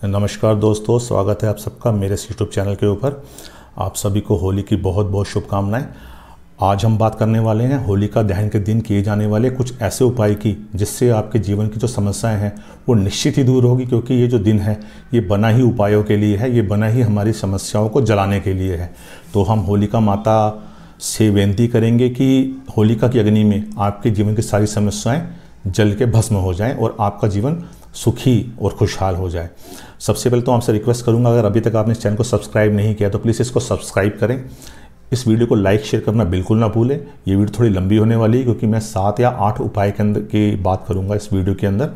नमस्कार दोस्तों, स्वागत है आप सबका मेरे इस यूट्यूब चैनल के ऊपर। आप सभी को होली की बहुत बहुत शुभकामनाएं। आज हम बात करने वाले हैं होलिका दहन के दिन किए जाने वाले कुछ ऐसे उपाय की जिससे आपके जीवन की जो समस्याएं हैं वो निश्चित ही दूर होगी, क्योंकि ये जो दिन है ये बना ही उपायों के लिए है, ये बना ही हमारी समस्याओं को जलाने के लिए है। तो हम होलिका माता से विनती करेंगे कि होलिका की अग्नि में आपके जीवन की सारी समस्याएं जल के भस्म हो जाएं और आपका जीवन सुखी और खुशहाल हो जाए। सबसे पहले तो आपसे रिक्वेस्ट करूंगा, अगर अभी तक आपने इस चैनल को सब्सक्राइब नहीं किया तो प्लीज़ इसको सब्सक्राइब करें। इस वीडियो को लाइक शेयर करना बिल्कुल ना भूलें। ये वीडियो थोड़ी लंबी होने वाली है क्योंकि मैं 7 या 8 उपाय के अंदर की बात करूंगा इस वीडियो के अंदर,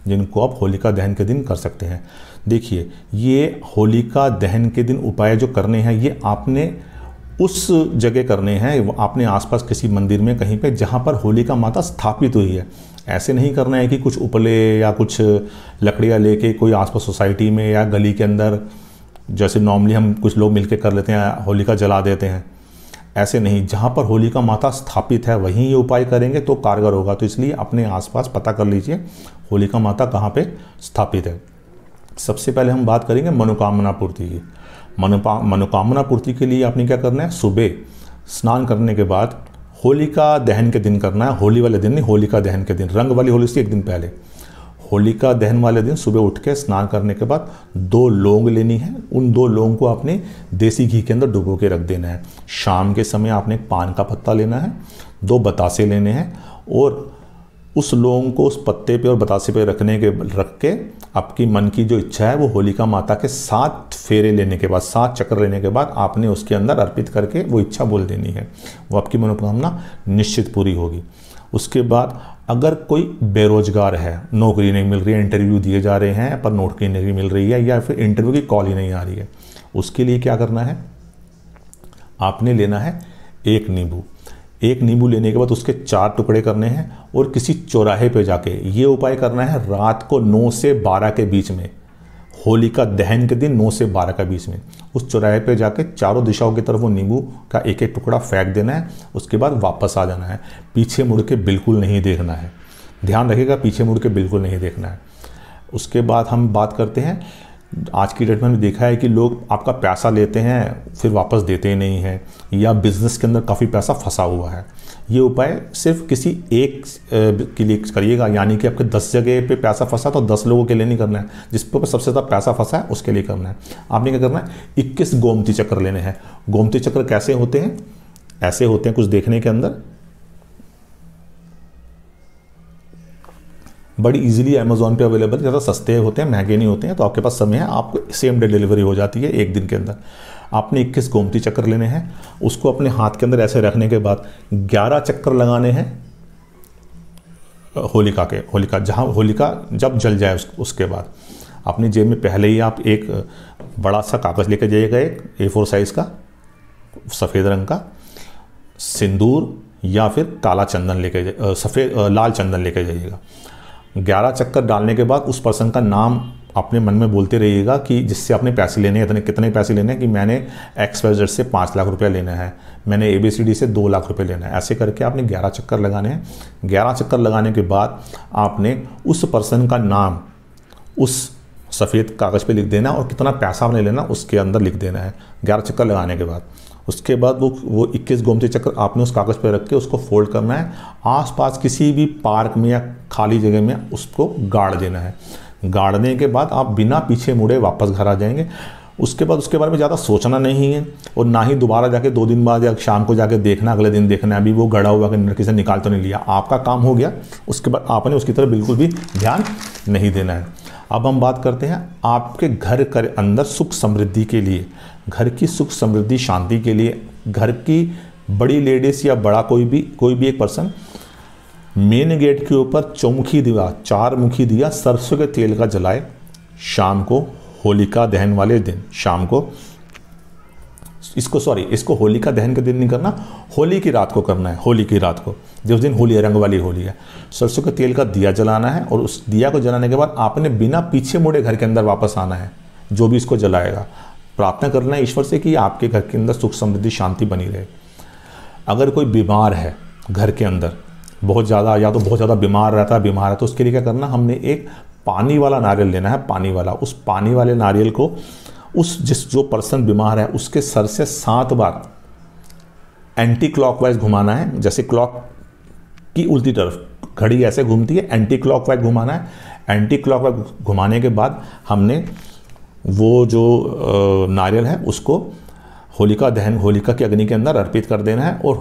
जिनको आप होलिका दहन के दिन कर सकते हैं। देखिए, ये होलिका दहन के दिन उपाय जो करने हैं ये आपने उस जगह करने हैं, आपने आसपास किसी मंदिर में कहीं पे जहाँ पर होलिका माता स्थापित हुई है। ऐसे नहीं करना है कि कुछ उपले या कुछ लकड़ियाँ लेके कोई आसपास सोसाइटी में या गली के अंदर, जैसे नॉर्मली हम कुछ लोग मिलके कर लेते हैं, होलिका जला देते हैं। ऐसे नहीं, जहाँ पर होलिका माता स्थापित है वहीं ये उपाय करेंगे तो कारगर होगा। तो इसलिए अपने आसपास पता कर लीजिए होलिका माता कहाँ पे स्थापित है। सबसे पहले हम बात करेंगे मनोकामना पूर्ति की। मनोकामना पूर्ति के लिए आपने क्या करना है, सुबह स्नान करने के बाद होलिका दहन के दिन करना है। होली वाले दिन नहीं, होलिका दहन के दिन, रंग वाली होली से एक दिन पहले। होलिका दहन वाले दिन सुबह उठ के स्नान करने के बाद 2 लौंग लेनी है। उन 2 लौंग को आपने देसी घी के अंदर डुबो के रख देना है। शाम के समय आपने पान का पत्ता लेना है, 2 बतासे लेने हैं और उस लौंग को उस पत्ते पे और बतासे पे रख के आपकी मन की जो इच्छा है वो होलिका माता के 7 फेरे लेने के बाद, 7 चक्र लेने के बाद आपने उसके अंदर अर्पित करके वो इच्छा बोल देनी है। वो आपकी मनोकामना निश्चित पूरी होगी। उसके बाद अगर कोई बेरोजगार है, नौकरी नहीं मिल रही है, इंटरव्यू दिए जा रहे हैं पर नौकरी नहीं मिल रही है, या फिर इंटरव्यू की कॉल ही नहीं आ रही है, उसके लिए क्या करना है, आपने लेना है 1 नींबू। 1 नींबू लेने के बाद उसके 4 टुकड़े करने हैं और किसी चौराहे पे जाके ये उपाय करना है रात को 9 से 12 के बीच में। होलिका दहन के दिन 9 से 12 के बीच में उस चौराहे पे जाके चारों दिशाओं की तरफ वो नींबू का 1-1 टुकड़ा फेंक देना है। उसके बाद वापस आ जाना है। पीछे मुड़ के बिल्कुल नहीं देखना है, ध्यान रखिएगा, पीछे मुड़ के बिल्कुल नहीं देखना है। उसके बाद हम बात करते हैं, आज की डेट में हमने देखा है कि लोग आपका पैसा लेते हैं फिर वापस देते नहीं हैं, या बिजनेस के अंदर काफ़ी पैसा फंसा हुआ है। ये उपाय सिर्फ किसी एक के लिए करिएगा, यानी कि आपके 10 जगह पे पैसा फंसा तो 10 लोगों के लिए नहीं करना है। जिस पर सबसे ज़्यादा पैसा फंसा है उसके लिए करना है। आपने क्या करना है, 21 गोमती चक्र लेने हैं। गोमती चक्र कैसे होते हैं, ऐसे होते हैं कुछ देखने के अंदर, बड़ी इजीली अमेज़ॉन पे अवेलेबल, ज़्यादा सस्ते होते हैं, महंगे नहीं होते हैं। तो आपके पास समय है, आपको सेम डे डिलीवरी हो जाती है 1 दिन के अंदर। आपने 21 गोमती चक्र लेने हैं। उसको अपने हाथ के अंदर ऐसे रखने के बाद 11 चक्कर लगाने हैं होलिका जहाँ होलिका जब जल जाए उसके बाद अपनी जेब में पहले ही आप एक बड़ा सा कागज़ लेके जाइएगा, एक A4 साइज़ का सफ़ेद रंग का सिंदूर या फिर काला चंदन लेके लाल चंदन लेके जाइएगा। 11 चक्कर डालने के बाद उस पर्सन का नाम अपने मन में बोलते रहिएगा कि जिससे आपने पैसे लेने हैं, कितने पैसे लेने हैं, कि मैंने XYZ से 5 लाख रुपया लेना है, मैंने ABCD से 2 लाख रुपए लेना है। ऐसे करके आपने 11 चक्कर लगाने हैं। 11 चक्कर लगाने के बाद आपने उस पर्सन का नाम उस सफ़ेद कागज़ पे लिख देना और कितना पैसा आपने लेना उसके अंदर लिख देना है 11 चक्कर लगाने के बाद। उसके बाद वो 21 गोमती चक्र आपने उस कागज़ पे रख के उसको फोल्ड करना है। आसपास किसी भी पार्क में या खाली जगह में उसको गाड़ देना है। गाड़ने के बाद आप बिना पीछे मुड़े वापस घर आ जाएंगे। उसके बाद उसके बारे में ज़्यादा सोचना नहीं है और ना ही दोबारा जाके 2 दिन बाद या शाम को जाके देखना, अगले दिन देखना अभी वो गड़ा हुआ कि किसी ने निकाल तो नहीं लिया। आपका काम हो गया, उसके बाद आपने उसकी तरफ बिल्कुल भी ध्यान नहीं देना है। अब हम बात करते हैं आपके घर के अंदर सुख समृद्धि के लिए, घर की सुख समृद्धि शांति के लिए, घर की बड़ी लेडीज़ या बड़ा कोई भी एक पर्सन मेन गेट के ऊपर चौमुखी दिया, 4 मुखी दिया सरसों के तेल का जलाए शाम को, होलिका दहन वाले दिन शाम को। इसको होलिका दहन के दिन नहीं करना, होली की रात को करना है। होली की रात को, जिस दिन होली है, रंग वाली होली है, सरसों के तेल का दिया जलाना है और उस दिया को जलाने के बाद आपने बिना पीछे मुड़े घर के अंदर वापस आना है। जो भी इसको जलाएगा प्रार्थना करना है ईश्वर से कि आपके घर के अंदर सुख समृद्धि शांति बनी रहे। अगर कोई बीमार है घर के अंदर बहुत ज़्यादा, या तो बहुत ज़्यादा बीमार रहता है, तो उसके लिए क्या करना, हमने एक पानी वाला नारियल लेना है, पानी वाला। उस पानी वाले नारियल को जो पर्सन बीमार है उसके सर से 7 बार एंटी क्लॉकवाइज घुमाना है। जैसे क्लॉक की उल्टी तरफ घड़ी ऐसे घूमती है, एंटी क्लॉकवाइज घुमाना है। एंटी क्लॉकवाइज घुमाने के बाद हमने वो जो नारियल है उसको होलिका दहन, होलिका की अग्नि के अंदर अर्पित कर देना है। और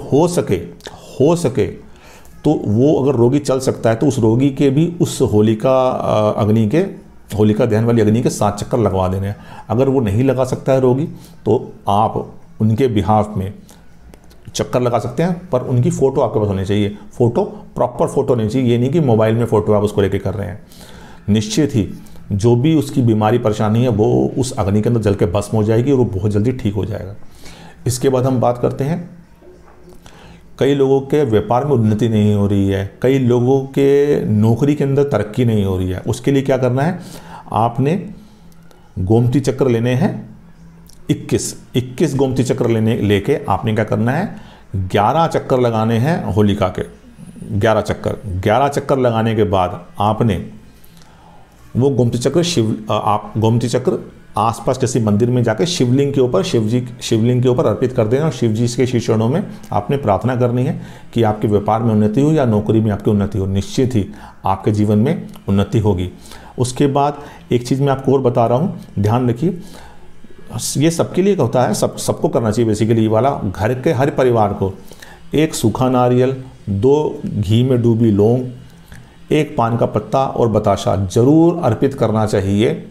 हो सके तो वो अगर रोगी चल सकता है तो उस रोगी के भी उस होलिका दहन वाली अग्नि के 7 चक्कर लगवा देने हैं। अगर वो नहीं लगा सकता है रोगी तो आप उनके बिहाफ में चक्कर लगा सकते हैं, पर उनकी फ़ोटो आपके पास होनी चाहिए। फ़ोटो प्रॉपर फ़ोटो नहीं चाहिए, ये नहीं कि मोबाइल में फ़ोटो आप उसको लेके कर रहे हैं। निश्चित ही जो भी उसकी बीमारी परेशानी है वो उस अग्नि के अंदर जल के भस्म हो जाएगी और वो बहुत जल्दी ठीक हो जाएगा। इसके बाद हम बात करते हैं, कई लोगों के व्यापार में उन्नति नहीं हो रही है, कई लोगों के नौकरी के अंदर तरक्की नहीं हो रही है। उसके लिए क्या करना है, आपने गोमती चक्र लेने हैं 21 गोमती चक्र लेके आपने क्या करना है, 11 चक्कर लगाने हैं होलिका के। 11 चक्कर लगाने के बाद आपने वो गोमती चक्र आसपास किसी मंदिर में जाके शिवलिंग के ऊपर अर्पित कर देना और शिव जी के श्री चरणों में आपने प्रार्थना करनी है कि आपके व्यापार में उन्नति हो या नौकरी में आपकी उन्नति हो। निश्चित ही आपके जीवन में उन्नति होगी। उसके बाद एक चीज़ मैं आपको और बता रहा हूँ, ध्यान रखिए, ये सबके लिए होता है, सबको करना चाहिए बेसिकली। ये वाला घर के हर परिवार को 1 सूखा नारियल, 2 घी में डूबी लौंग, 1 पान का पत्ता और बताशा जरूर अर्पित करना चाहिए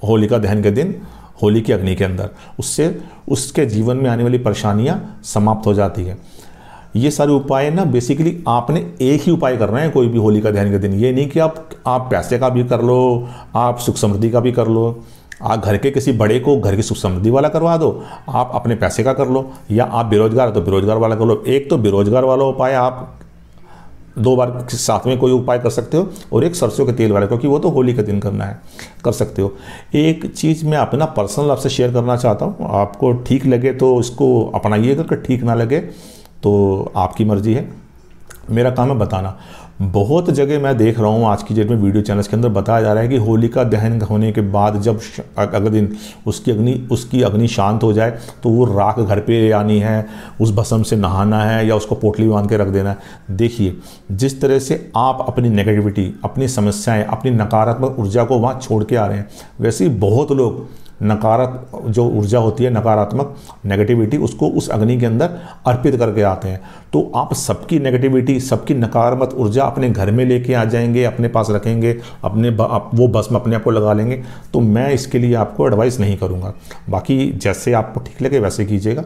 होलिका दहन के दिन होली की अग्नि के अंदर। उससे उसके जीवन में आने वाली परेशानियां समाप्त हो जाती है। ये सारे उपाय ना बेसिकली आपने एक ही उपाय करना है कोई भी होलिका दहन के दिन। ये नहीं कि आप पैसे का भी कर लो, आप सुख समृद्धि का भी कर लो, आप घर के किसी बड़े को घर की सुख समृद्धि वाला करवा दो, आप अपने पैसे का कर लो, या आप बेरोजगार तो बेरोजगार वाला कर लो। एक तो बेरोजगार वाला उपाय आप 2 बार साथ में कोई उपाय कर सकते हो, और एक सरसों के तेल वाला, क्योंकि वो तो होली के दिन करना है, कर सकते हो। एक चीज़ मैं अपना पर्सनल आपसे शेयर करना चाहता हूँ, आपको ठीक लगे तो इसको अपनाइएगा, अगर ठीक ना लगे तो आपकी मर्जी है। मेरा काम है बताना। बहुत जगह मैं देख रहा हूँ आज की डेट में वीडियो चैनल्स के अंदर बताया जा रहा है कि होलिका दहन होने के बाद जब अगले दिन उसकी अग्नि शांत हो जाए तो वो राख घर पे ले आनी है, उस भस्म से नहाना है या उसको पोटली बांध के रख देना है। देखिए, जिस तरह से आप अपनी नेगेटिविटी, अपनी समस्याएं, अपनी नकारात्मक ऊर्जा को वहाँ छोड़ के आ रहे हैं, वैसे ही बहुत लोग जो ऊर्जा होती है नकारात्मक नेगेटिविटी, उसको उस अग्नि के अंदर अर्पित करके आते हैं। तो आप सबकी नेगेटिविटी, सबकी नकारात्मक ऊर्जा अपने घर में लेके आ जाएंगे, अपने पास रखेंगे, वो भस्म अपने आप को लगा लेंगे। तो मैं इसके लिए आपको एडवाइस नहीं करूँगा। बाकी जैसे आपको ठीक लगे वैसे कीजिएगा।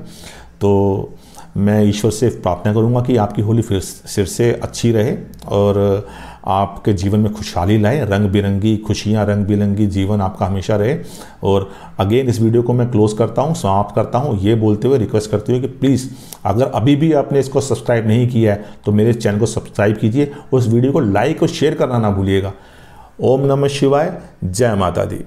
तो मैं ईश्वर से प्रार्थना करूँगा कि आपकी होली फिर से अच्छी रहे और आपके जीवन में खुशहाली लाए, रंग बिरंगी खुशियाँ, रंग बिरंगी जीवन आपका हमेशा रहे। और अगेन इस वीडियो को मैं क्लोज करता हूँ, समाप्त करता हूँ, ये बोलते हुए रिक्वेस्ट करते हुए कि प्लीज़ अगर अभी भी आपने इसको सब्सक्राइब नहीं किया है तो मेरे चैनल को सब्सक्राइब कीजिए, उस वीडियो को लाइक और शेयर करना ना भूलिएगा। ओम नमः शिवाय, जय माता दी।